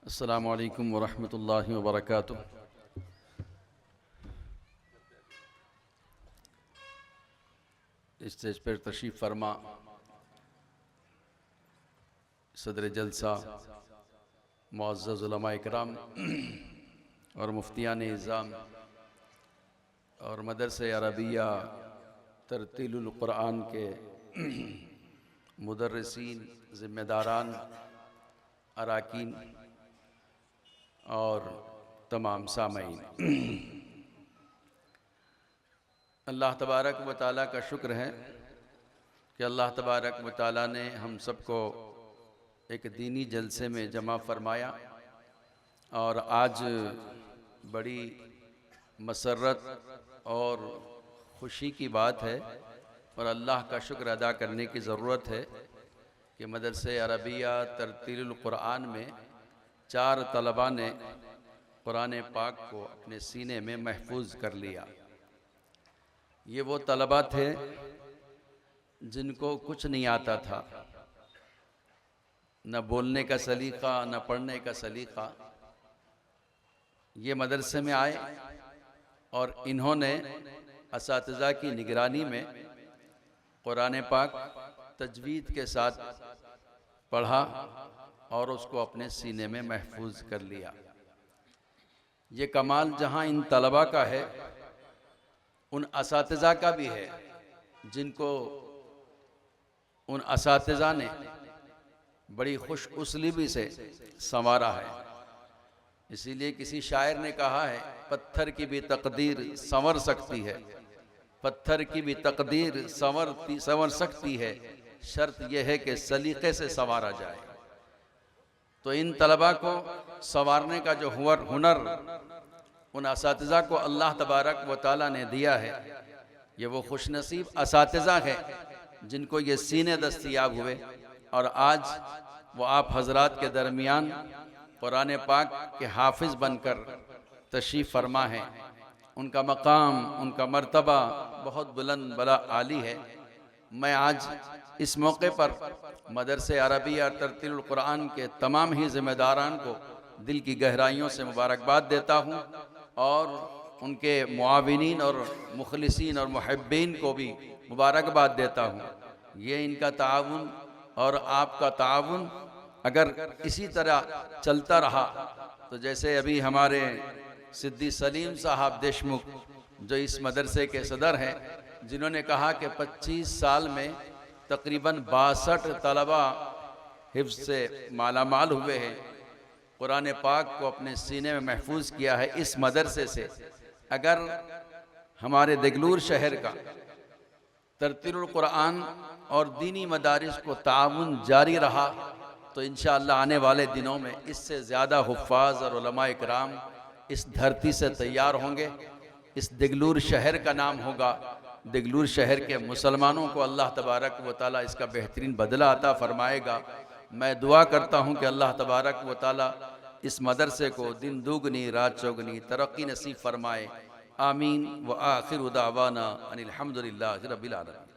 अस्सलामु अलैकुम वरहमतुल्लाहि वबरकातुह। स्टेज पर तशरीफ़ फरमा सदर जलसा मुअज़्ज़ज़ उलमा इकराम और मुफ्तियान इज़ाम और मदरसे अरबिया तरतीलुल कुरान के मुदर्रिसीन, ज़िम्मेदारान, अराकीन और तमाम सामईन, अल्लाह तबारक व तआला का शुक्र है कि अल्लाह तबारक व तआला ने हम सबको एक दीनी जलसे में जमा फरमाया और आज बड़ी मसर्रत और खुशी की बात है और अल्लाह का शुक्र अदा करने की ज़रूरत है कि मदरसे अरबिया तरतीलुल कुरान में 4 तलबा ने कुरान पाक को अपने सीने में महफूज कर लिया। ये वो तलबा थे जिनको कुछ नहीं आता था, न बोलने का सलीक़ा न पढ़ने का सलीक़ा। ये मदरसे में आए और इन्होंने असातिज़ा की निगरानी में कुरान पाक तजवीद के साथ पढ़ा और उसको अपने सीने में महफूज कर लिया। ये कमाल जहाँ इन तलबा का है, उन असातिज़ा का भी है जिनको उन असातिज़ा ने बड़ी खुश उसलूबी से संवारा है। इसीलिए किसी शायर ने कहा है, पत्थर की भी तकदीर संवर सकती है, पत्थर की भी तकदीर संवर सकती है, शर्त यह है कि सलीक़े से संवारा जाए। तो इन तलबा को संवारने का जो हुनर उन असातिज़ा को अल्लाह तबारक व तआला ने दिया है, ये वो खुशनसीब असातिज़ा है जिनको ये सीने दस्तयाब हुए और आज वो आप हजरात के दरमियान कुरान पाक के हाफिज़ बनकर तशरीफ़ फरमा है। उनका मकाम, उनका मर्तबा बहुत बुलंद बला आली है। मैं आज इस मौके पर मदरसे अरबिया तरतीलुल कुरान के तमाम ही ज़िम्मेदारान को दिल की गहराइयों से मुबारकबाद देता हूँ और उनके मुआविनीन और मुखलिसीन और मुहिब्बीन को भी मुबारकबाद देता हूँ। ये इनका ताउन और आपका ताउन अगर इसी तरह चलता रहा तो जैसे अभी हमारे सिद्दी सलीम साहब देशमुख जो इस मदरसे के सदर हैं, जिन्होंने कहा कि 25 साल में तकरीबन 62 तलबा हिफ्ज़ से मालामाल हुए हैं, कुरान पाक को अपने सीने में महफूज किया है इस मदरसे से। अगर हमारे देगलूर शहर का तरतीलुल कुरान और दीनी मदारिस को ताउन जारी रहा तो इंशाअल्लाह आने वाले दिनों में इससे ज़्यादा हुफ़्फ़ाज़ और उलमा इकराम इस धरती से तैयार होंगे। इस देगलूर शहर का नाम होगा, देगलूर शहर के मुसलमानों को अल्लाह तबारक व तआला इसका बेहतरीन बदला अता फरमाएगा। मैं दुआ करता हूँ कि अल्लाह तबारक व तआला इस मदरसे को दिन दुगनी रात चौगनी तरक्की नसीब फरमाए। आमीन व आखिर दावाना अनिल हम्दुलिल्लाहि रब्बिल आलमीन।